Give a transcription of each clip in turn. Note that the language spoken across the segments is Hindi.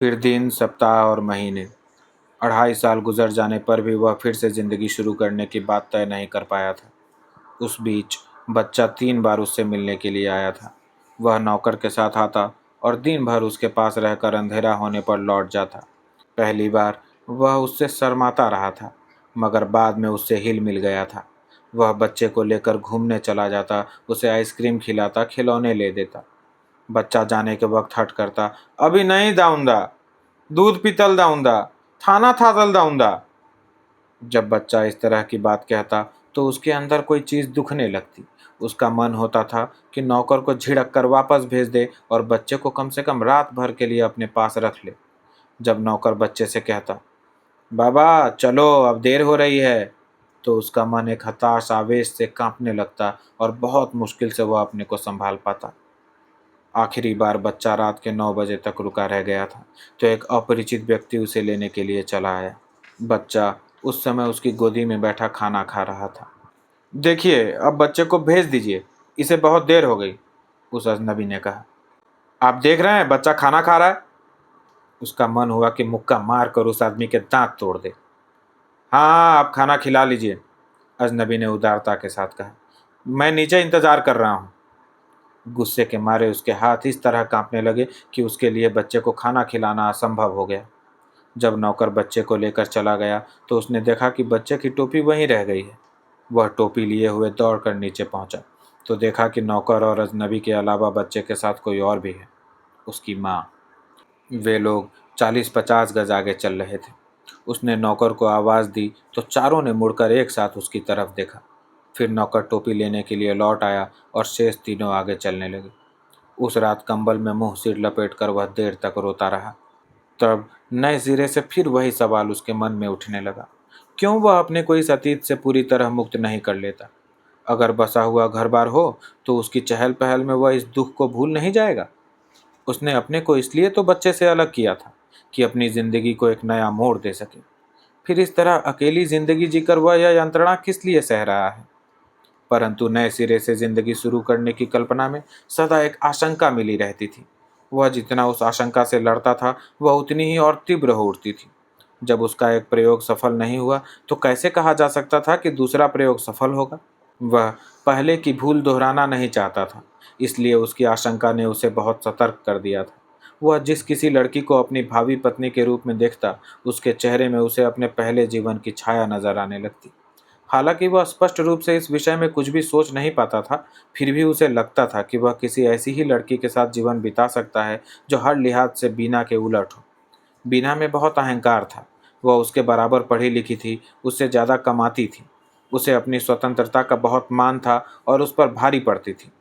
फिर दिन, सप्ताह और महीने, 2.5 साल गुजर जाने पर भी वह फिर से जिंदगी शुरू करने की बात तय नहीं कर पाया था। उस बीच बच्चा 3 बार उससे मिलने के लिए आया था। वह नौकर के साथ आता और दिन भर उसके पास रहकर अंधेरा होने पर लौट जाता। पहली बार वह उससे शर्माता रहा था, मगर बाद में उससे हिल मिल गया था। वह बच्चे को लेकर घूमने चला जाता, उसे आइसक्रीम खिलाता, खिलौने ले देता। बच्चा जाने के वक्त हट करता, अभी नहीं दाऊंदा, दूध पीतल दाऊंदा, थाना थातल दाऊंदा। जब बच्चा इस तरह की बात कहता तो उसके अंदर कोई चीज़ दुखने लगती। उसका मन होता था कि नौकर को झिड़क कर वापस भेज दे और बच्चे को कम से कम रात भर के लिए अपने पास रख ले। जब नौकर बच्चे से कहता, बाबा चलो अब देर हो रही है, तो उसका मन एक हताश आवेश से कांपने लगता और बहुत मुश्किल से वह अपने को संभाल पाता। आखिरी बार बच्चा रात के 9 बजे तक रुका रह गया था, तो एक अपरिचित व्यक्ति उसे लेने के लिए चला आया। बच्चा उस समय उसकी गोदी में बैठा खाना खा रहा था। देखिए, अब बच्चे को भेज दीजिए, इसे बहुत देर हो गई, उस अजनबी ने कहा। आप देख रहे हैं बच्चा खाना खा रहा है। उसका मन हुआ कि मुक्का मार कर उस आदमी के दांत तोड़ दे। हाँ हाँ, आप खाना खिला लीजिए, अजनबी ने उदारता के साथ कहा। मैं नीचे इंतजार कर रहा हूँ। गुस्से के मारे उसके हाथ इस तरह कांपने लगे कि उसके लिए बच्चे को खाना खिलाना असंभव हो गया। जब नौकर बच्चे को लेकर चला गया तो उसने देखा कि बच्चे की टोपी वहीं रह गई है। वह टोपी लिए हुए दौड़कर नीचे पहुंचा तो देखा कि नौकर और अजनबी के अलावा बच्चे के साथ कोई और भी है, उसकी माँ। वे लोग 40-50 गज आगे चल रहे थे। उसने नौकर को आवाज़ दी तो चारों ने मुड़कर एक साथ उसकी तरफ देखा। फिर नौकर टोपी लेने के लिए लौट आया और शेष तीनों आगे चलने लगे। उस रात कंबल में मुंह सिर लपेट कर वह देर तक रोता रहा। तब नए सिरे से फिर वही सवाल उसके मन में उठने लगा, क्यों वह अपने को इस अतीत से पूरी तरह मुक्त नहीं कर लेता। अगर बसा हुआ घर बार हो तो उसकी चहल पहल में वह इस दुख को भूल नहीं जाएगा। उसने अपने को इसलिए तो बच्चे से अलग किया था कि अपनी जिंदगी को एक नया मोड़ दे सके। फिर इस तरह अकेली जिंदगी जीकर वह यह यंत्रणा किस लिए सह रहा है। परंतु नए सिरे से जिंदगी शुरू करने की कल्पना में सदा एक आशंका मिली रहती थी। वह जितना उस आशंका से लड़ता था वह उतनी ही और तीव्र हो उठती थी। जब उसका एक प्रयोग सफल नहीं हुआ तो कैसे कहा जा सकता था कि दूसरा प्रयोग सफल होगा। वह पहले की भूल दोहराना नहीं चाहता था, इसलिए उसकी आशंका ने उसे बहुत सतर्क कर दिया था। वह जिस किसी लड़की को अपनी भावी पत्नी के रूप में देखता, उसके चेहरे में उसे अपने पहले जीवन की छाया नजर आने लगती। हालांकि वह स्पष्ट रूप से इस विषय में कुछ भी सोच नहीं पाता था, फिर भी उसे लगता था कि वह किसी ऐसी ही लड़की के साथ जीवन बिता सकता है जो हर लिहाज से बीना के उलट हो। बीना में बहुत अहंकार था। वह उसके बराबर पढ़ी लिखी थी, उससे ज़्यादा कमाती थी। उसे अपनी स्वतंत्रता का बहुत मान था और उस पर भारी पड़ती थी।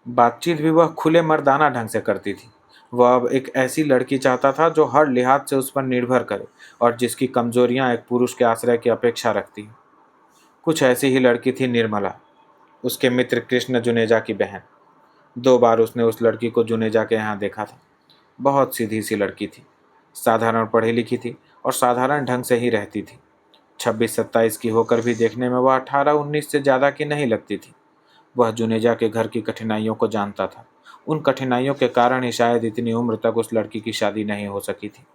बातचीत भी वह खुले मर्दाना ढंग से करती थी। वह अब एक ऐसी लड़की चाहता था जो हर लिहाज से उस पर निर्भर करे और जिसकी कमजोरियां एक पुरुष के आश्रय की अपेक्षा रखती हैं। कुछ ऐसी ही लड़की थी निर्मला, उसके मित्र कृष्ण जुनेजा की बहन। 2 बार उसने उस लड़की को जुनेजा के यहाँ देखा था। बहुत सीधी सी लड़की थी, साधारण पढ़ी लिखी थी और साधारण ढंग से ही रहती थी। 26-27 की होकर भी देखने में वह 18-19 से ज़्यादा की नहीं लगती थी। वह जुनेजा के घर की कठिनाइयों को जानता था। उन कठिनाइयों के कारण ही शायद इतनी उम्र तक उस लड़की की शादी नहीं हो सकी थी।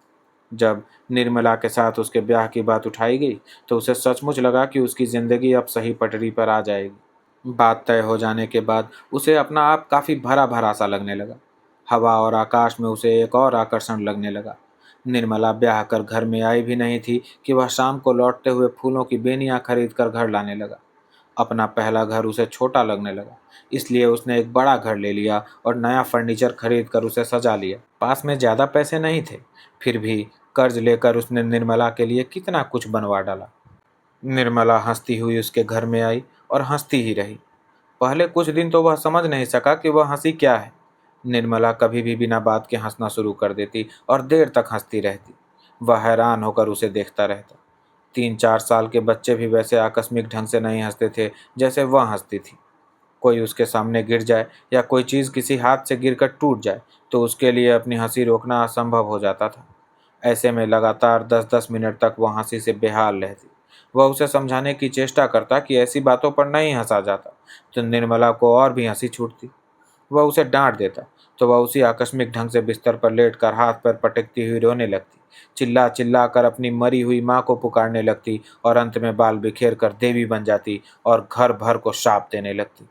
जब निर्मला के साथ उसके ब्याह की बात उठाई गई तो उसे सचमुच लगा कि उसकी ज़िंदगी अब सही पटरी पर आ जाएगी। बात तय हो जाने के बाद उसे अपना आप काफ़ी भरा भरा सा लगने लगा। हवा और आकाश में उसे एक और आकर्षण लगने लगा। निर्मला ब्याह कर घर में आई भी नहीं थी कि वह शाम को लौटते हुए फूलों की बेनियां खरीद कर घर लाने लगा। अपना पहला घर उसे छोटा लगने लगा, इसलिए उसने एक बड़ा घर ले लिया और नया फर्नीचर खरीद कर उसे सजा लिया। पास में ज़्यादा पैसे नहीं थे, फिर भी कर्ज लेकर उसने निर्मला के लिए कितना कुछ बनवा डाला। निर्मला हंसती हुई उसके घर में आई और हंसती ही रही। पहले कुछ दिन तो वह समझ नहीं सका कि वह हंसी क्या है। निर्मला कभी भी बिना बात के हंसना शुरू कर देती और देर तक हंसती रहती। वह हैरान होकर उसे देखता रहता। 3-4 साल के बच्चे भी वैसे आकस्मिक ढंग से नहीं हंसते थे जैसे वह हंसती थी। कोई उसके सामने गिर जाए या कोई चीज़ किसी हाथ से गिरकर टूट जाए तो उसके लिए अपनी हंसी रोकना असंभव हो जाता था। ऐसे में लगातार 10-10 मिनट तक वह हंसी से बेहाल रहती। वह उसे समझाने की चेष्टा करता कि ऐसी बातों पर नहीं हंसा जाता, तो निर्मला को और भी हंसी छूटती। वह उसे डांट देता तो वह उसी आकस्मिक ढंग से बिस्तर पर लेटकर हाथ पैर पटकती हुई रोने लगती, चिल्ला चिल्ला कर अपनी मरी हुई माँ को पुकारने लगती और अंत में बाल बिखेर कर देवी बन जाती और घर भर को शाप देने लगती।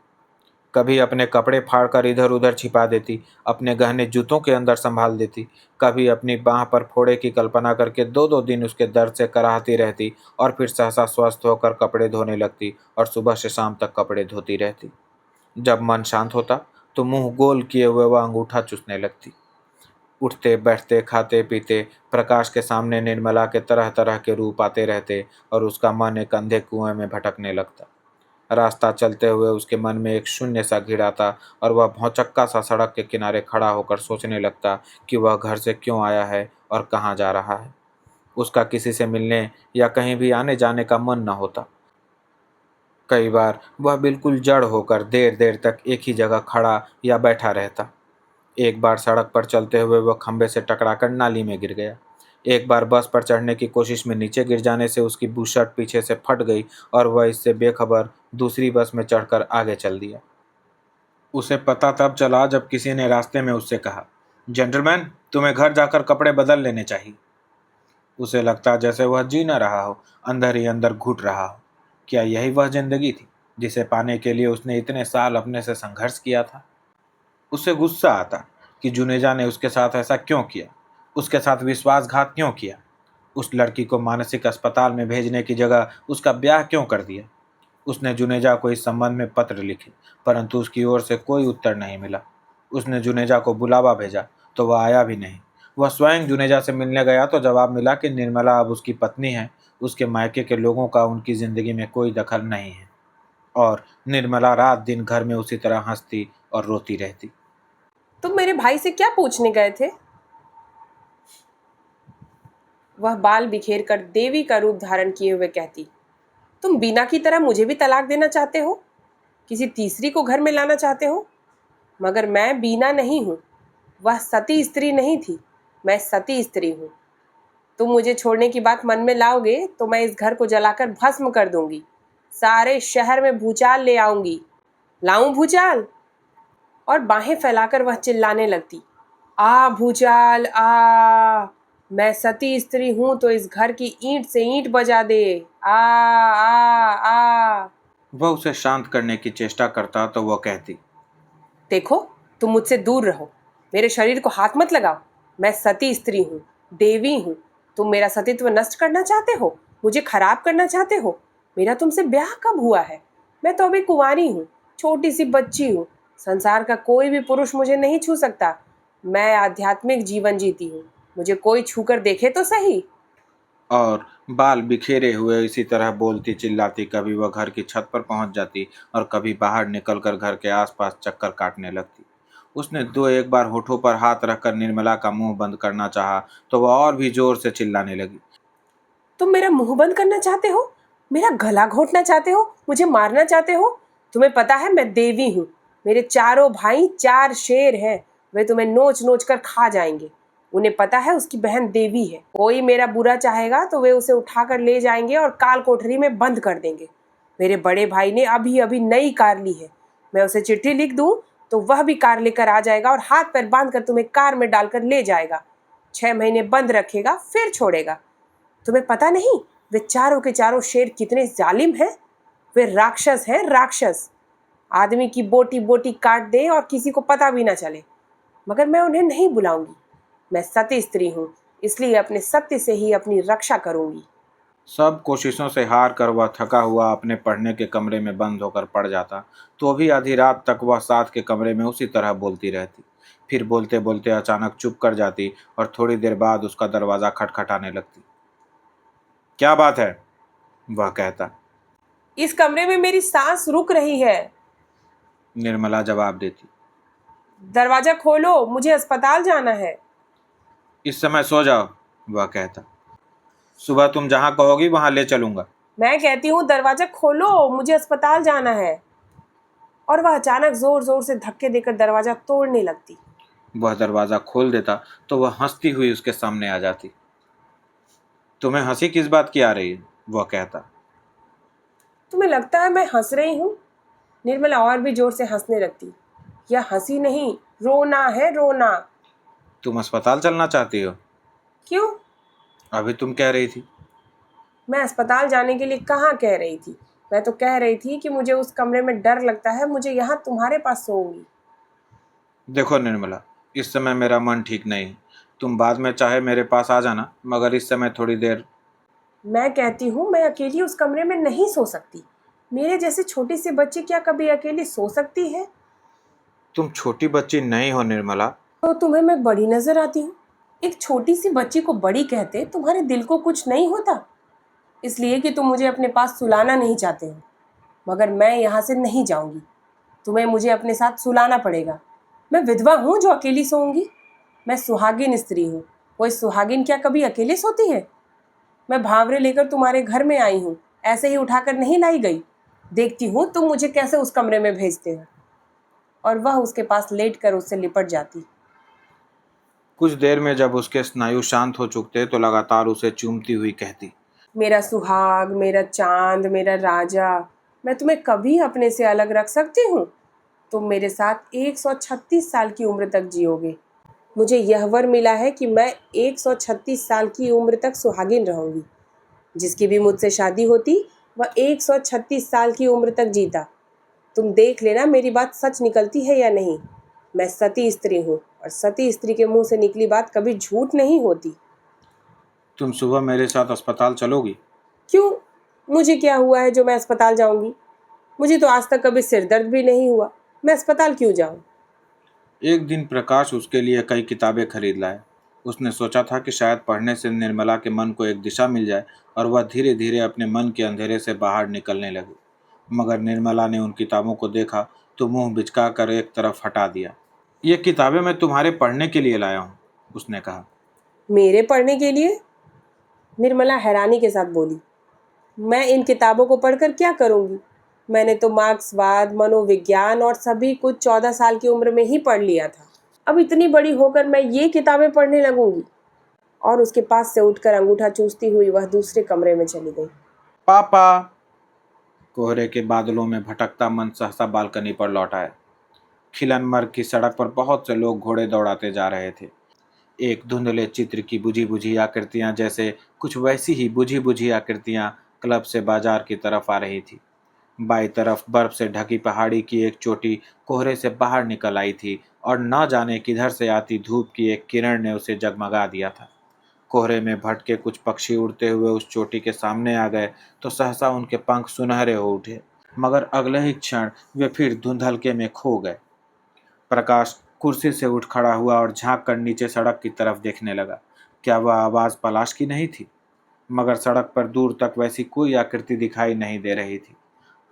कभी अपने कपड़े फाड़कर इधर उधर छिपा देती, अपने गहने जूतों के अंदर संभाल देती, कभी अपनी बाह पर फोड़े की कल्पना करके दो दो दिन उसके दर्द से कराहती रहती और फिर सहसा स्वस्थ होकर कपड़े धोने लगती और सुबह से शाम तक कपड़े धोती रहती। जब मन शांत होता तो मुंह गोल किए हुए वह अंगूठा चूसने लगती। उठते बैठते खाते पीते प्रकाश के सामने निर्मला के तरह तरह के रूप आते रहते और उसका मन एक अंधे कुएं में भटकने लगता। रास्ता चलते हुए उसके मन में एक शून्य सा घिर आता और वह भौचक्का सा सड़क के किनारे खड़ा होकर सोचने लगता कि वह घर से क्यों आया है और कहाँ जा रहा है। उसका किसी से मिलने या कहीं भी आने जाने का मन न होता। कई बार वह बिल्कुल जड़ होकर देर देर तक एक ही जगह खड़ा या बैठा रहता। एक बार सड़क पर चलते हुए वह खंभे से टकराकर नाली में गिर गया। एक बार बस पर चढ़ने की कोशिश में नीचे गिर जाने से उसकी बुशर्ट पीछे से फट गई और वह इससे बेखबर दूसरी बस में चढ़कर आगे चल दिया। उसे पता तब चला जब किसी ने रास्ते में उससे कहा, जेंटलमैन, तुम्हें घर जाकर कपड़े बदल लेने चाहिए। उसे लगता जैसे वह जी न रहा हो, अंदर ही अंदर घुट रहा हो। क्या यही वह जिंदगी थी जिसे पाने के लिए उसने इतने साल अपने से संघर्ष किया था? उसे गुस्सा आता कि जुनेजा ने उसके साथ ऐसा क्यों किया, उसके साथ विश्वासघात क्यों किया, उस लड़की को मानसिक अस्पताल में भेजने की जगह उसका ब्याह क्यों कर दिया। उसने जुनेजा को इस संबंध में पत्र लिखे, परंतु उसकी ओर से कोई उत्तर नहीं मिला। उसने जुनेजा को बुलावा भेजा तो वह आया भी नहीं। वह स्वयं जुनेजा से मिलने गया तो जवाब मिला कि निर्मला अब उसकी पत्नी है, उसके मायके के लोगों का उनकी जिंदगी में कोई दखल नहीं है। और निर्मला रात दिन घर में उसी तरह हंसती और रोती रहती। तुम मेरे भाई से क्या पूछने गए थे? वह बाल बिखेर कर देवी का रूप धारण किए हुए कहती, तुम बीना की तरह मुझे भी तलाक देना चाहते हो, किसी तीसरी को घर में लाना चाहते हो। मगर मैं बीना नहीं हूँ, वह सती स्त्री नहीं थी, मैं सती स्त्री हूँ। तुम मुझे छोड़ने की बात मन में लाओगे तो मैं इस घर को जलाकर भस्म कर दूंगी, सारे शहर में भूचाल ले आऊंगी। लाऊं भूचाल? और बाहें फैलाकर वह चिल्लाने लगती, आ भूचाल आ, मैं सती स्त्री हूं तो इस घर की ईंट से ईंट बजा दे। आ आ। वह उसे शांत करने की चेष्टा करता तो वह कहती, देखो, तुम मुझसे दूर रहो, मेरे शरीर को हाथ मत लगाओ। मैं सती स्त्री हूँ, देवी हूँ। तुम मेरा सतीत्व नष्ट करना चाहते हो, मुझे खराब करना चाहते हो। मेरा तुमसे ब्याह कब हुआ है? मैं तो अभी कुंवारी हूँ, छोटी सी बच्ची हूँ। संसार का कोई भी पुरुष मुझे नहीं छू सकता। मैं आध्यात्मिक जीवन जीती हूँ, मुझे कोई छूकर देखे तो सही। और बाल बिखेरे हुए इसी तरह बोलती चिल्लाती कभी वह घर की छत पर पहुंच जाती और कभी बाहर निकलकर घर के आसपास चक्कर काटने लगती। उसने दो एक बार होठों पर हाथ रखकर निर्मला का मुंह बंद करना चाहा तो वह और भी जोर से चिल्लाने लगी। तुम मेरा मुंह बंद करना चाहते हो, मेरा गला घोंटना चाहते हो, मुझे मारना चाहते हो। तुम्हें पता है मैं देवी हूँ, मेरे चारों भाई चार शेर हैं, वे तुम्हें नोच नोच कर खा जाएंगे। उन्हें पता है उसकी बहन देवी है, कोई मेरा बुरा चाहेगा तो वे उसे उठाकर ले जाएंगे और काल कोठरी में बंद कर देंगे। मेरे बड़े भाई ने अभी अभी नई कार ली है, मैं उसे चिट्ठी लिख दूं तो वह भी कार लेकर आ जाएगा और हाथ पैर बांध कर तुम्हें कार में डालकर ले जाएगा। 6 महीने बंद रखेगा, फिर छोड़ेगा। तुम्हें पता नहीं वे चारों के चारों शेर कितने जालिम हैं? वे राक्षस हैं, राक्षस। आदमी की बोटी बोटी काट दे और किसी को पता भी ना चले। मगर मैं उन्हें नहीं बुलाऊंगी। मैं सती स्त्री हूँ, इसलिए अपने सत्य से ही अपनी रक्षा करूंगी। सब कोशिशों से हार कर वह थका हुआ अपने पढ़ने के कमरे में बंद होकर पड़ जाता तो भी आधी रात तक वह साथ के कमरे में उसी तरह बोलती रहती। फिर बोलते बोलते अचानक चुप कर जाती और थोड़ी देर बाद उसका दरवाज़ा खटखटाने लगती। क्या बात है? वह कहता। इस कमरे में मेरी सांस रुक रही है। निर्मला जवाब देती। दरवाजा खोलो, मुझे अस्पताल जाना है। इस समय सो जाओ, वह कहता। सुबह तुम जहाँ कहोगी वहाँ ले चलूँगा। मैं कहती हूँ दरवाजा खोलो, मुझे अस्पताल जाना है। और वह अचानक जोर जोर से धक्के देकर दरवाजा तोड़ने लगती। वह दरवाज़ा खोल देता तो वह हंसती हुई उसके सामने आ जाती। तुम्हें हंसी किस बात की आ रही है? वह कहता। तुम्हें लगता है मैं हंस रही हूँ? निर्मला और भी जोर से हंसने लगती। यह हंसी नहीं, रोना है, रोना। तुम अस्पताल चलना चाहती हो? क्यों? अभी तुम कह रही थी। मैं अस्पताल जाने के लिए कहाँ कह रही थी? मैं तो कह रही थी कि मुझे उस कमरे में डर लगता है, मुझे यहाँ तुम्हारे पास सोऊंगी। देखो निर्मला, इस समय मेरा मन ठीक नहीं है। तुम बाद में चाहे मेरे पास आ जाना, मगर इस समय थोड़ी देर। मैं कहती हूँ मैं अकेली उस कमरे में नहीं सो सकती। मेरे जैसे छोटी सी बच्ची क्या कभी अकेली सो सकती है? तुम छोटी बच्ची नहीं हो निर्मला। तो तुम्हें मैं बड़ी नजर आती हूँ? एक छोटी सी बच्ची को बड़ी कहते तुम्हारे दिल को कुछ नहीं होता? इसलिए कि तुम मुझे अपने पास सुलाना नहीं चाहते हो। मगर मैं यहाँ से नहीं जाऊंगी। तुम्हें मुझे अपने साथ सुलाना पड़ेगा। मैं विधवा हूँ जो अकेली सोऊंगी? मैं सुहागिन स्त्री हूँ। कोई सुहागिन क्या कभी अकेले सोती है? मैं भावरे लेकर तुम्हारे घर में आई हूँ, ऐसे ही उठाकर नहीं लाई गई। देखती हूँ तुम मुझे कैसे उस कमरे में भेजते हो। और वह उसके पास लेट कर उससे लिपट जाती। कुछ देर में जब उसके स्नायु शांत हो चुकते तो लगातार उसे चूमती हुई कहती। मेरा सुहाग, मेरा चांद, मेरा राजा, मैं तुम्हें कभी अपने से अलग रख सकती हूँ? तुम मेरे साथ 136 साल की उम्र तक जियोगे। मुझे यह वर मिला है कि मैं 136 साल की उम्र तक सुहागिन रहूंगी। जिसकी भी मुझसे शादी होती वह 136 साल की उम्र तक जीता। तुम देख लेना मेरी बात सच निकलती है या नहीं। मैं सती स्त्री हूँ और सती स्त्री के मुंह से निकली बात कभी झूठ नहीं होती। तुम सुबह मेरे साथ अस्पताल चलोगी? क्यों? मुझे क्या हुआ है जो मैं अस्पताल जाऊंगी? मुझे तो आज तक कभी सिर दर्द भी नहीं हुआ। मैं अस्पताल क्यों जाऊं? एक दिन प्रकाश उसके लिए कई किताबें खरीद लाए। उसने सोचा था कि शायद पढ़ने से निर्मला के मन को एक दिशा मिल जाए और वह धीरे धीरे अपने मन के अंधेरे से बाहर निकलने लगी। मगर निर्मला ने उन किताबों को देखा तो मुंह बिचका कर एक तरफ हटा दिया। ये किताबें मैं तुम्हारे पढ़ने के लिए लाया हूँ, उसने कहा। मेरे पढ़ने के लिए? निर्मला हैरानी के साथ बोली। मैं इन किताबों को पढ़कर क्या करूंगी? मैंने तो मार्क्सवाद, मनोविज्ञान और सभी कुछ 14 साल की उम्र में ही पढ़ लिया था। अब इतनी बड़ी होकर मैं ये किताबें पढ़ने लगूंगी? और उसके पास से उठकर अंगूठा चूसती हुई वह दूसरे कमरे में चली गई। पापा। कोहरे के बादलों में भटकता मन सहसा बालकनी पर लौट आया। खिलनमर्ग की सड़क पर बहुत से लोग घोड़े दौड़ाते जा रहे थे। एक धुंधले चित्र की बुझी बुझी आकृतियां, जैसे कुछ वैसी ही बुझी बुझी आकृतियां क्लब से बाजार की तरफ आ रही थी। बाईं तरफ बर्फ से ढकी पहाड़ी की एक चोटी कोहरे से बाहर निकल आई थी और न जाने किधर से आती धूप की एक किरण ने उसे जगमगा दिया था। कोहरे में भटके कुछ पक्षी उड़ते हुए उस चोटी के सामने आ गए तो सहसा उनके पंख सुनहरे हो उठे, मगर अगले ही क्षण वे फिर धुंधलके में खो गए। प्रकाश कुर्सी से उठ खड़ा हुआ और झांक कर नीचे सड़क की तरफ देखने लगा। क्या वह आवाज़ पलाश की नहीं थी? मगर सड़क पर दूर तक वैसी कोई आकृति दिखाई नहीं दे रही थी।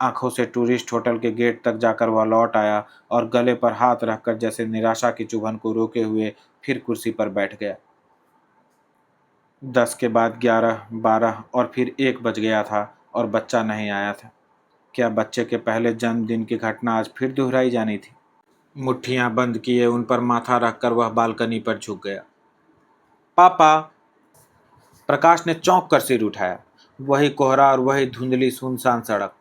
आंखों से टूरिस्ट होटल के गेट तक जाकर वह लौट आया और गले पर हाथ रखकर जैसे निराशा की चुभन को रोके हुए फिर कुर्सी पर बैठ गया। 10 के बाद 11, 12 और फिर 1 बज गया था और बच्चा नहीं आया था। क्या बच्चे के पहले जन्मदिन की घटना आज फिर दोहराई जानी थी? मुट्ठियां बंद किए उन पर माथा रखकर वह बालकनी पर झुक गया। पापा। प्रकाश ने चौंक कर सिर उठाया। वही कोहरा और वही धुंधली सुनसान सड़क।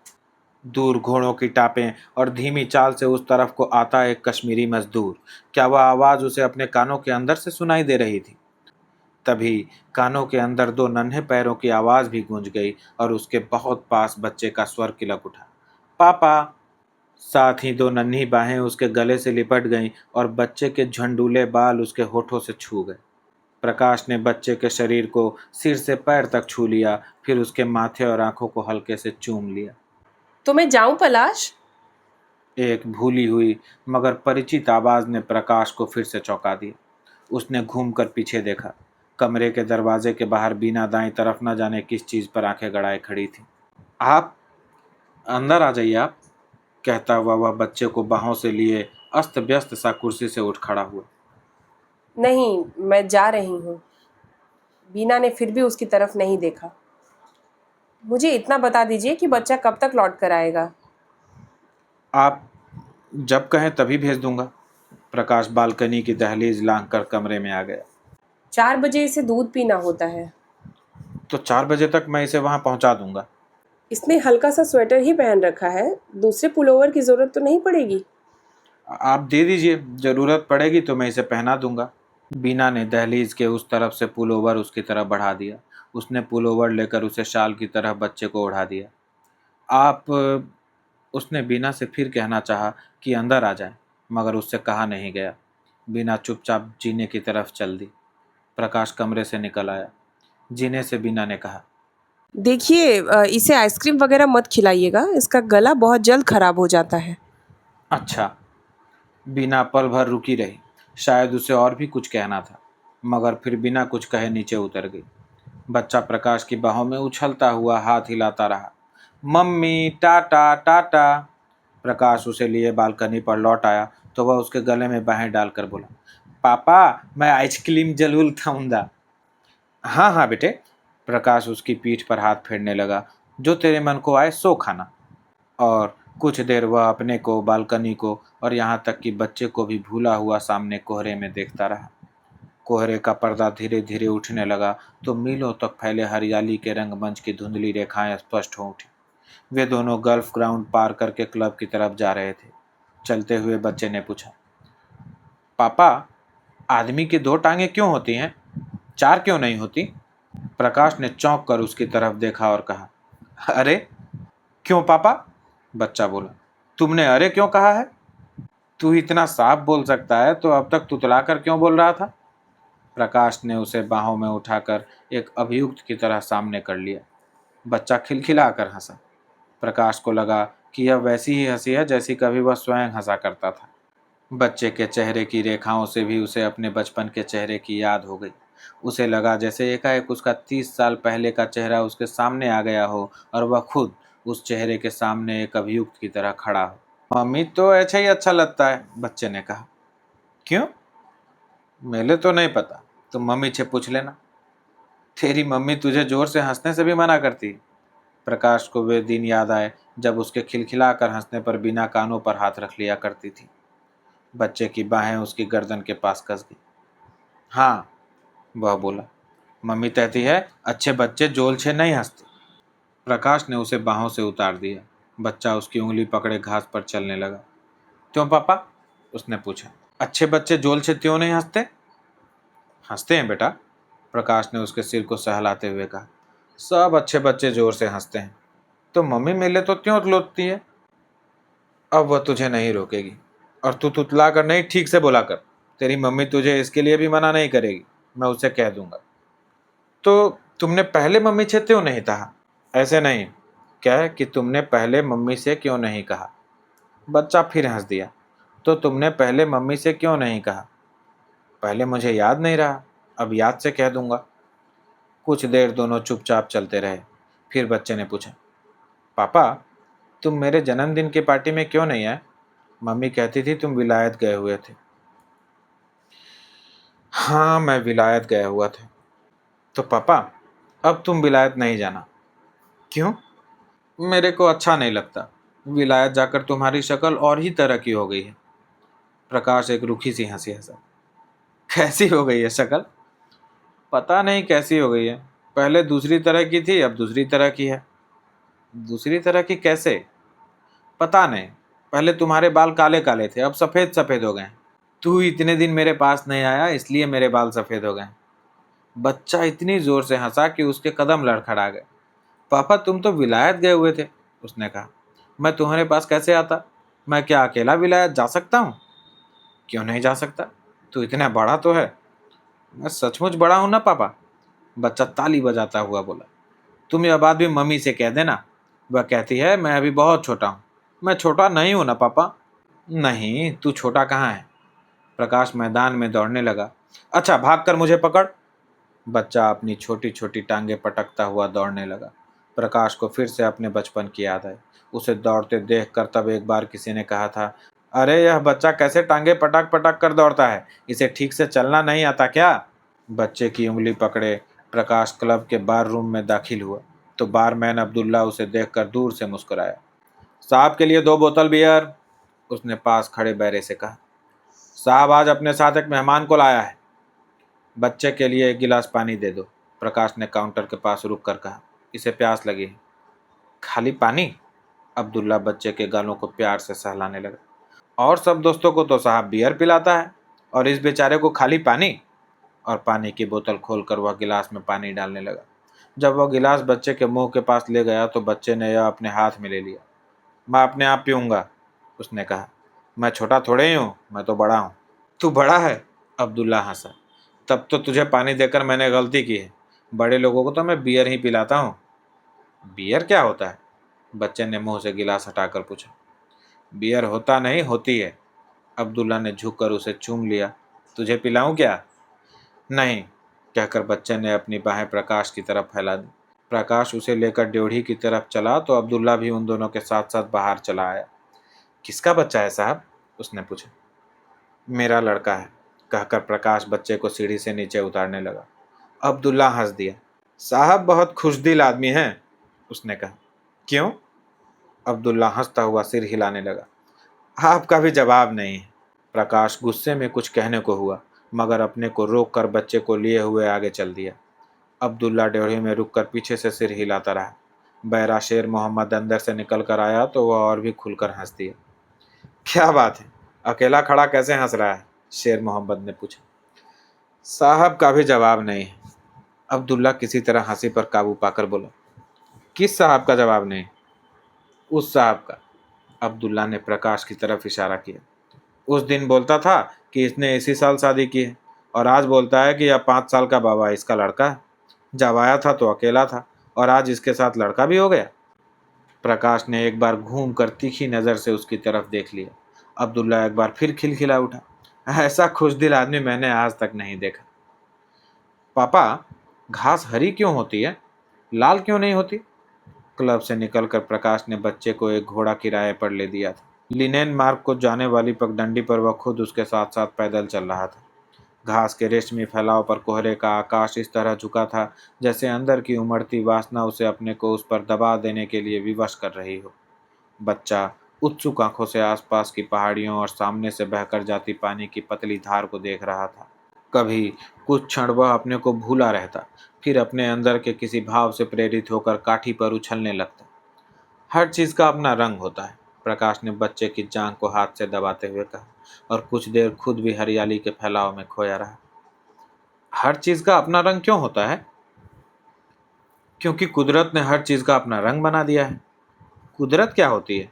दूर घोड़ों की टापें और धीमी चाल से उस तरफ को आता एक कश्मीरी मजदूर। क्या वह आवाज़ उसे अपने कानों के अंदर से सुनाई दे रही थी? तभी कानों के अंदर दो नन्हे पैरों की आवाज़ भी गूंज गई और उसके बहुत पास बच्चे का स्वर किलक उठा। पापा। साथ ही दो नन्ही बाहें उसके गले से लिपट गईं और बच्चे के झंडूले बाल उसके होठों से छू गए। प्रकाश ने बच्चे के शरीर को सिर से पैर तक छू लिया, फिर उसके माथे और आंखों को हल्के से चूम लिया। तो मैं जाऊं पलाश? एक भूली हुई मगर परिचित आवाज ने प्रकाश को फिर से चौंका दिया। उसने घूमकर पीछे देखा। कमरे के दरवाजे के बाहर बीना दाईं तरफ न जाने किस चीज पर आंखें गड़ाए खड़ी थी। आप अंदर आ जाइए आप, कहता हुआ वह बच्चे को बाहों से लिए अस्त व्यस्त सा कुर्सी से उठ खड़ा हुआ। नहीं, मैं जा रही हूँ। बीना ने फिर भी उसकी तरफ नहीं देखा। मुझे इतना बता दीजिए कि बच्चा कब तक लौट कर आएगा? आप जब कहें तभी भेज दूंगा। प्रकाश बालकनी की दहलीज लांघ कर कमरे में आ गया। 4 बजे इसे दूध पीना होता है। तो 4 बजे तक मैं इसे वहां पहुंचा दूंगा। इसने हल्का सा स्वेटर ही पहन रखा है, दूसरे पुलोवर की जरूरत तो नहीं पड़ेगी। आप दे दीजिए, ज़रूरत पड़ेगी तो मैं इसे पहना दूंगा। बीना ने दहलीज के उस तरफ से पुलोवर उसकी तरफ बढ़ा दिया। उसने पुलोवर लेकर उसे शाल की तरह बच्चे को ओढ़ा दिया। आप उसने बीना से फिर कहना चाहा कि अंदर आ जाए, मगर उससे कहा नहीं गया। बीना चुपचाप जीने की तरफ चल दी। प्रकाश कमरे से निकल आया। जीने से बीना ने कहा, देखिए, इसे आइसक्रीम वगैरह मत खिलाइएगा, इसका गला बहुत जल्द खराब हो जाता है। अच्छा। बीना पल भर रुकी रही। शायद उसे और भी कुछ कहना था, मगर फिर बिना कुछ कहे नीचे उतर गई। बच्चा प्रकाश की बाहों में उछलता हुआ हाथ हिलाता रहा। मम्मी टाटा टाटा। प्रकाश उसे लिए बालकनी पर लौट आया तो वह उसके गले में बाहें डालकर बोला, पापा मैं आइसक्रीम जरूर खाऊंगा। हाँ हाँ बेटे। प्रकाश उसकी पीठ पर हाथ फेरने लगा। जो तेरे मन को आए सो खाना। और कुछ देर वह अपने को, बालकनी को और यहाँ तक कि बच्चे को भी भूला हुआ सामने कोहरे में देखता रहा। कोहरे का पर्दा धीरे धीरे उठने लगा तो मीलों तक फैले हरियाली के रंगमंच की धुंधली रेखाएं स्पष्ट हो उठी। वे दोनों गल्फ ग्राउंड पार करके क्लब की तरफ जा रहे थे। चलते हुए बच्चे ने पूछा, पापा आदमी की दो टांगें क्यों होती हैं, चार क्यों नहीं होती? प्रकाश ने चौंक कर उसकी तरफ देखा और कहा, अरे क्यों पापा? बच्चा बोला, तुमने अरे क्यों कहा है? तू इतना साफ बोल सकता है तो अब तक तुतला कर क्यों बोल रहा था? प्रकाश ने उसे बाहों में उठाकर एक अभियुक्त की तरह सामने कर लिया। बच्चा खिलखिलाकर हंसा। प्रकाश को लगा कि यह वैसी ही हंसी है जैसी कभी वह स्वयं हंसा करता था। बच्चे के चेहरे की रेखाओं से भी उसे अपने बचपन के चेहरे की याद हो गई। उसे लगा जैसे एकाएक उसका 30 साल पहले का चेहरा उसके सामने आ गया हो और वह खुद उस चेहरे के सामने एक अभियुक्त की तरह खड़ा हो। मम्मी तो ऐसा ही अच्छा लगता है, बच्चे ने कहा। क्यों? मेरे तो नहीं पता, तुम मम्मी से पूछ लेना। तेरी मम्मी तुझे जोर से हंसने से भी मना करती। प्रकाश को वे दिन याद आए जब उसके खिलखिलाकर हंसने पर बिना कानों पर हाथ रख लिया करती थी। बच्चे की बाहें उसकी गर्दन के पास कस गई। हाँ, वह बोला, मम्मी कहती है अच्छे बच्चे जोल से नहीं हंसते। प्रकाश ने उसे बाहों से उतार दिया। बच्चा उसकी उंगली पकड़े घास पर चलने लगा। क्यों पापा? उसने पूछा। अच्छे बच्चे जोल से क्यों नहीं हंसते? हंसते हैं बेटा, प्रकाश ने उसके सिर को सहलाते हुए कहा। सब अच्छे बच्चे जोर से हंसते हैं। तो मम्मी मेले तो क्यों लोटती है? अब वह तुझे नहीं रोकेगी। और तू तुतला कर नहीं, ठीक से बोला कर। तेरी मम्मी तुझे इसके लिए भी मना नहीं करेगी, मैं उसे कह दूंगा। तो तुमने पहले मम्मी से क्यों नहीं कहा? ऐसे नहीं, क्या कि तुमने पहले मम्मी से क्यों नहीं कहा? बच्चा फिर हंस दिया। तो तुमने पहले मम्मी से क्यों नहीं कहा? पहले मुझे याद नहीं रहा, अब याद से कह दूंगा। कुछ देर दोनों चुपचाप चलते रहे। फिर बच्चे ने पूछा, पापा तुम मेरे जन्मदिन की पार्टी में क्यों नहीं आए? मम्मी कहती थी तुम विलायत गए हुए थे। हाँ, मैं विलायत गया हुआ था। तो पापा अब तुम विलायत नहीं जाना। क्यों? मेरे को अच्छा नहीं लगता। विलायत जाकर तुम्हारी शक्ल और ही तरह की हो गई है। प्रकाश एक रूखी सी हंसी हंसा। कैसी हो गई है शक्ल? पता नहीं कैसी हो गई है। पहले दूसरी तरह की थी, अब दूसरी तरह की है। दूसरी तरह की कैसे? पता नहीं। पहले तुम्हारे बाल काले काले थे, अब सफ़ेद सफ़ेद हो गए। तू इतने दिन मेरे पास नहीं आया इसलिए मेरे बाल सफ़ेद हो गए। बच्चा इतनी जोर से हंसा कि उसके कदम लड़खड़ा गए। पापा तुम तो विलायत गए हुए थे, उसने कहा। मैं तुम्हारे पास कैसे आता? मैं क्या अकेला विलायत जा सकता हूँ? क्यों नहीं जा सकता? तू इतना बड़ा तो है। मैं सचमुच बड़ा हूँ ना पापा, बच्चा ताली बजाता हुआ बोला। तुम यह बात भी मम्मी से कह देना। वह कहती है मैं अभी बहुत छोटा हूँ। मैं छोटा नहीं हूँ ना पापा। नहीं, तू छोटा कहाँ है? प्रकाश मैदान में दौड़ने लगा। अच्छा भाग कर मुझे पकड़। बच्चा अपनी छोटी छोटी टांगें पटकता हुआ दौड़ने लगा। प्रकाश को फिर से अपने बचपन की याद आई। उसे दौड़ते देखकर तब एक बार किसी ने कहा था, अरे यह बच्चा कैसे टांगे पटक पटक कर दौड़ता है, इसे ठीक से चलना नहीं आता क्या? बच्चे की उंगली पकड़े प्रकाश क्लब के बार रूम में दाखिल हुआ तो बारमैन अब्दुल्ला उसे देखकर दूर से मुस्कुराया। साहब के लिए 2 बोतल बियर, उसने पास खड़े बैरे से कहा। साहब आज अपने साथ एक मेहमान को लाया है। बच्चे के लिए 1 गिलास पानी दे दो, प्रकाश ने काउंटर के पास रुक कर कहा। इसे प्यास लगी है। खाली पानी? अब्दुल्ला बच्चे के गालों को प्यार से सहलाने लगा। और सब दोस्तों को तो साहब बियर पिलाता है, और इस बेचारे को खाली पानी। और पानी की बोतल खोलकर वह गिलास में पानी डालने लगा। जब वह गिलास बच्चे के मुंह के पास ले गया तो बच्चे ने यह अपने हाथ में ले लिया। मैं अपने आप पीऊँगा, उसने कहा। मैं छोटा थोड़े ही हूँ, मैं तो बड़ा हूँ। तू बड़ा है? अब्दुल्ला हंसा। तब तो तुझे पानी देकर मैंने गलती की है। बड़े लोगों को तो मैं बियर ही पिलाता हूँ। बियर क्या होता है? बच्चे ने मुंह से गिलास हटाकर पूछा। बियर होता नहीं, होती है। अब्दुल्ला ने झुककर उसे चूम लिया। तुझे पिलाऊं क्या? नहीं, कहकर बच्चे ने अपनी बाहें प्रकाश की तरफ फैला दी। प्रकाश उसे लेकर ड्योढ़ी की तरफ चला तो अब्दुल्ला भी उन दोनों के साथ साथ बाहर चला आया। किसका बच्चा है साहब? उसने पूछा। मेरा लड़का है, कहकर प्रकाश बच्चे को सीढ़ी से नीचे उतारने लगा। अब्दुल्ला हंस दिया। साहब बहुत खुशदिल आदमी हैं, उसने कहा। क्यों? अब्दुल्ला हंसता हुआ सिर हिलाने लगा। आपका भी जवाब नहीं है। प्रकाश गुस्से में कुछ कहने को हुआ, मगर अपने को रोक कर बच्चे को लिए हुए आगे चल दिया। अब्दुल्ला ड्योढ़ी में रुककर पीछे से सिर हिलाता रहा। बहरा शेर मोहम्मद अंदर से निकल कर आया तो वह और भी खुलकर हंस दिया। क्या बात है, अकेला खड़ा कैसे हंस रहा है? शेर मोहम्मद ने पूछा। साहब का भी जवाब नहीं है। अब्दुल्ला किसी तरह हंसी पर काबू पाकर बोला। किस साहब का जवाब नहीं? उस साहब का। अब्दुल्ला ने प्रकाश की तरफ इशारा किया। उस दिन बोलता था कि इसने इसी साल शादी की है, और आज बोलता है कि यह 5 साल का बाबा इसका लड़का है। जब आया था तो अकेला था, और आज इसके साथ लड़का भी हो गया। प्रकाश ने एक बार घूम कर तीखी नज़र से उसकी तरफ देख लिया। अब्दुल्ला एक बार फिर खिलखिला उठा। ऐसा खुशदिल आदमी मैंने आज तक नहीं देखा। पापा, घास हरी क्यों होती है, लाल क्यों नहीं होती? क्लब से निकलकर प्रकाश ने बच्चे को एक घोड़ा किराए पर ले दिया था। लिनेन मार्ग को जाने वाली पगडंडी पर वह खुद उसके साथ साथ पैदल चल रहा था। घास के रेशमी फैलाव पर कोहरे का आकाश इस तरह झुका था जैसे अंदर की उमड़ती वासना उसे अपने को उस पर दबा देने के लिए विवश कर रही हो। बच्चा उत्सुक आंखों से आसपास की पहाड़ियों और सामने से बहकर जाती पानी की पतली धार को देख रहा था। कभी कुछ क्षण वह अपने को भूला रहता, फिर अपने अंदर के किसी भाव से प्रेरित होकर काठी पर उछलने लगता। हर चीज का अपना रंग होता है, प्रकाश ने बच्चे की जांघ को हाथ से दबाते हुए कहा, और कुछ देर खुद भी हरियाली के फैलाव में खोया रहा। हर चीज का अपना रंग क्यों होता है? क्योंकि कुदरत ने हर चीज का अपना रंग बना दिया है। कुदरत क्या होती है?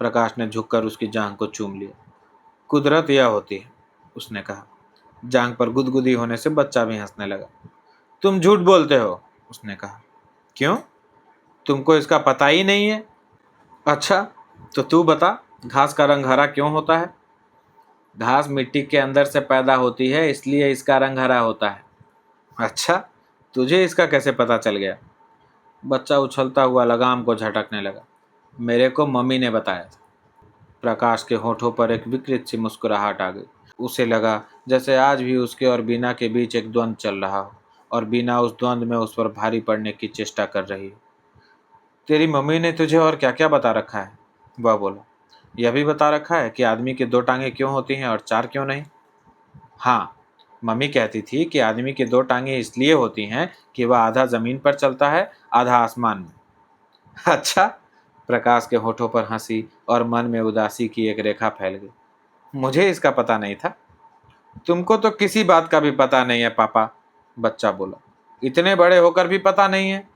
प्रकाश ने झुककर उसकी जांघ को चूम लिया। कुदरत यह होती है, उसने कहा। जांघ पर गुदगुदी होने से बच्चा भी हंसने लगा। तुम झूठ बोलते हो, उसने कहा। क्यों? तुमको इसका पता ही नहीं है? अच्छा, तो तू बता, घास का रंग हरा क्यों होता है? घास मिट्टी के अंदर से पैदा होती है, इसलिए इसका रंग हरा होता है। अच्छा, तुझे इसका कैसे पता चल गया? बच्चा उछलता हुआ लगाम को झटकने लगा। मेरे को मम्मी ने बताया था। प्रकाश के होठों पर एक विकृत सी मुस्कुराहट आ गई। उसे लगा जैसे आज भी उसके और बीना के बीच एक द्वंद्व चल रहा हो, और बीना उस द्वंद्व में उस पर भारी पड़ने की चेष्टा कर रही हो। तेरी मम्मी ने तुझे और क्या क्या बता रखा है? वह बोला। यह भी बता रखा है कि आदमी की 2 टांगें क्यों होती हैं और 4 क्यों नहीं? हाँ, मम्मी कहती थी कि आदमी की 2 टांगें इसलिए होती हैं कि वह आधा जमीन पर चलता है, आधा आसमान में। अच्छा। प्रकाश के होठों पर हंसी और मन में उदासी की एक रेखा फैल गई। मुझे इसका पता नहीं था। तुमको तो किसी बात का भी पता नहीं है पापा, बच्चा बोला। इतने बड़े होकर भी पता नहीं है?